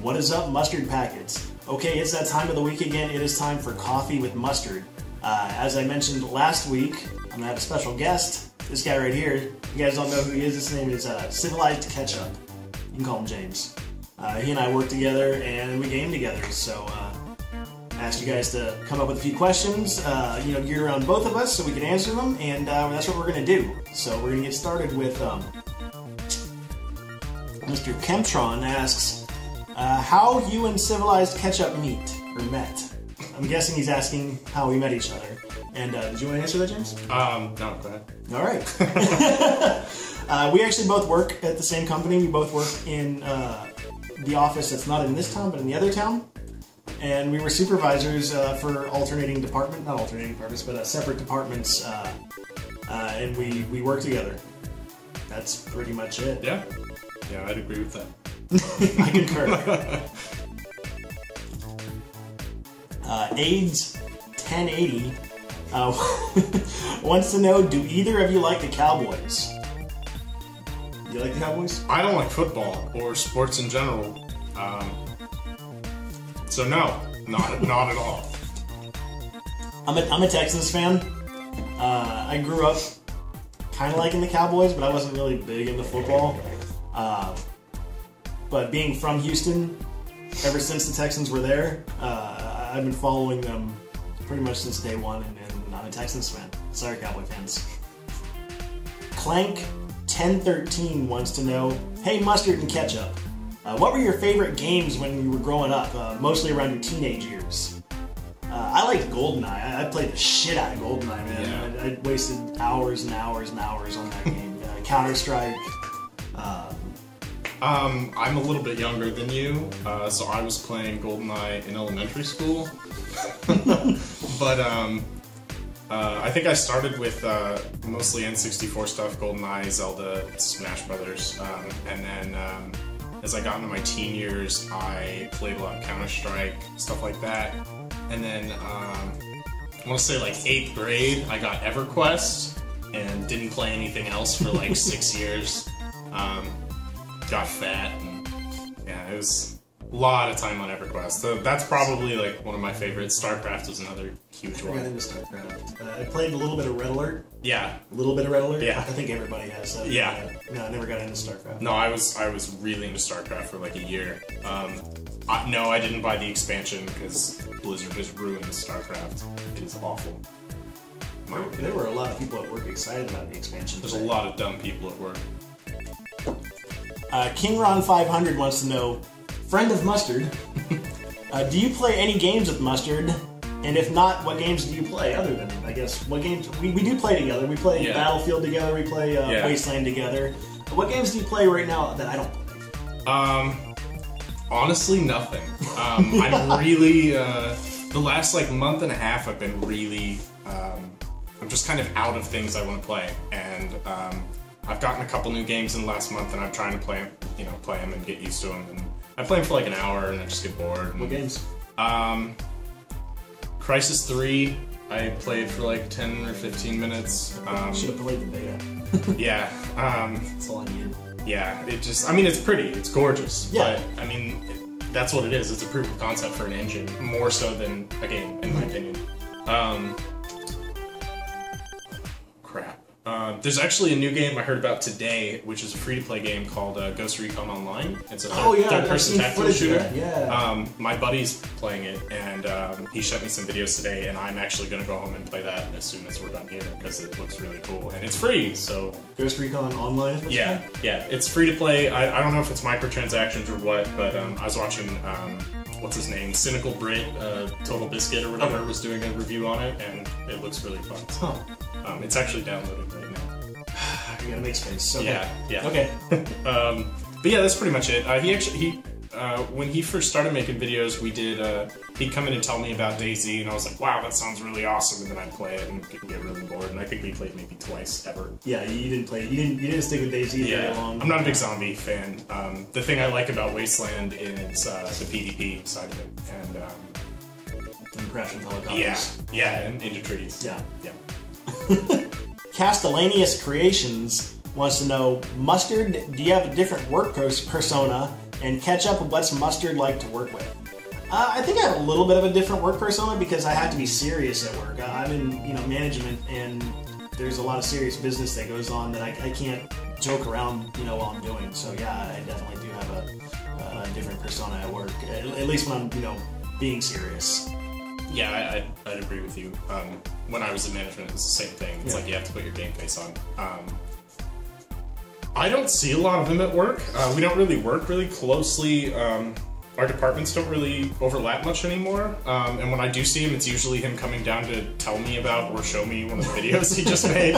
What is up, mustard packets? Okay, it's that time of the week again. It is time for Coffee with Mustard. As I mentioned last week, I'm gonna have a special guest. This guy right here. You guys don't know who he is. His name is Civilizedketchup. You can call him James. He and I work together and we game together. So I asked you guys to come up with a few questions, geared around both of us so we can answer them, and that's what we're gonna do. So we're gonna get started with Mr. Kemptron asks, how you and Civilizedketchup meet or met. I'm guessing he's asking how we met each other. And did you want to answer that, James? No, go ahead. All right. We actually both work at the same company. We both work in the office that's not in this town, but in the other town. And we were supervisors for alternating departments, not alternating departments, but separate departments. And we work together. That's pretty much it. Yeah. Yeah, I'd agree with that. I concur. AIDS 1080 wants to know, do either of you like the Cowboys? Do you like the Cowboys? I don't like football or sports in general. So no, not at all. I'm a Texans fan. I grew up kind of liking the Cowboys, but I wasn't really big into football. But being from Houston, ever since the Texans were there, I've been following them pretty much since day one, and I'm a Texans fan. Sorry, Cowboy fans. Clank1013 wants to know, hey, Mustard and Ketchup, what were your favorite games when you were growing up, mostly around your teenage years? I liked GoldenEye. I played the shit out of GoldenEye, man. Yeah. I wasted hours and hours and hours on that game. Counter-Strike. I'm a little bit younger than you, so I was playing GoldenEye in elementary school. But I think I started with mostly N64 stuff, GoldenEye, Zelda, Smash Brothers, and then as I got into my teen years, I played a lot of Counter-Strike, stuff like that. And then I want to say like 8th grade, I got EverQuest and didn't play anything else for like 6 years. Got fat, and yeah, it was a lot of time on EverQuest. So that's probably like one of my favorites. StarCraft was another huge one. I got into StarCraft. I played a little bit of Red Alert. Yeah. A little bit of Red Alert? Yeah. I think everybody has that. Yeah. No, I never got into StarCraft. No, I was really into StarCraft for like a year. No, I didn't buy the expansion because Blizzard just ruined StarCraft. It is awful. There were a lot of people at work excited about the expansion. There's a lot of dumb people at work. KingRon500 wants to know, friend of Mustard, do you play any games with Mustard? And if not, what games do you play other than, I guess, what games? We do play together. We play Battlefield together. We play Wasteland together. What games do you play right now that I don't play? Honestly, nothing. I'm really, the last like month and a half I've been really, I'm just kind of out of things I want to play. And I've gotten a couple new games in the last month, and I'm trying to play them and get used to them. And I play them for like an hour, and I just get bored. What games? Crisis 3, I played for like 10 or 15 minutes. Should have played the beta. Yeah. That's all I need. Yeah, it's pretty, it's gorgeous. Yeah. But, I mean, that's what it is. It's a proof of concept for an engine, more so than a game, in my opinion. Crap. There's actually a new game I heard about today, which is a free-to-play game called Ghost Recon Online. It's a third-person tactical shooter. Yeah. My buddy's playing it, and he sent me some videos today, and I'm actually going to go home and play that as soon as we're done here, because it looks really cool. And it's free, so... Ghost Recon Online? Yeah, it's free to play. I don't know if it's microtransactions or what, but I was watching... what's his name? Cynical Brit, Total Biscuit or whatever, was doing a review on it, and it looks really fun. Huh. It's actually downloading right now. You gotta make space. Okay. Yeah. Okay. But yeah, that's pretty much it. When he first started making videos, he'd come in and tell me about DayZ, and I was like, wow, that sounds really awesome, and then I'd play it and get really bored, and I think we played maybe twice ever. Yeah, you didn't play it. You didn't stick with DayZ very long. I'm not a big zombie fan. The thing I like about Wasteland is the PvP side of it, and crashing helicopters. Yeah, and Ninja Trees. Yeah. Yeah. Castellanius Creations wants to know, Mustard, do you have a different work persona And Ketchup, what's Mustard like to work with? I think I have a little bit of a different work persona because I have to be serious at work. I'm in management, and there's a lot of serious business that goes on that I can't joke around while I'm doing. So yeah, I definitely do have a different persona at work, at least when I'm being serious. Yeah, I'd agree with you. When I was in management, it was the same thing. It's like you have to put your game face on. I don't see a lot of him at work. We don't really work really closely. Our departments don't really overlap much anymore. And when I do see him, it's usually him coming down to tell me about or show me one of the videos he just made.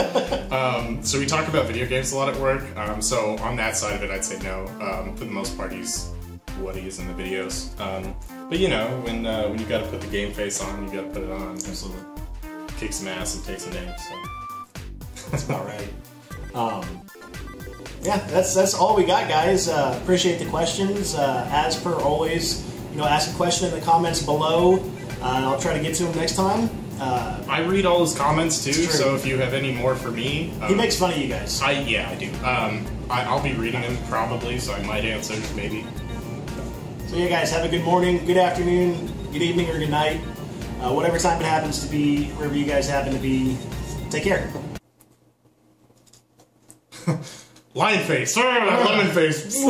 So we talk about video games a lot at work. So on that side of it, I'd say no. For the most part, he's what he is in the videos. But when you gotta put the game face on, you gotta put it on. Absolutely. Kick some ass and take some names. So. That's about right. Yeah, that's all we got, guys. Appreciate the questions. As per always, ask a question in the comments below, and I'll try to get to them next time. I read all his comments too, so if you have any more for me, he makes fun of you guys. I do. I'll be reading them probably, so I might answer maybe. So yeah, guys, have a good morning, good afternoon, good evening, or good night, whatever time it happens to be, wherever you guys happen to be. Take care. Lion face, lemon face.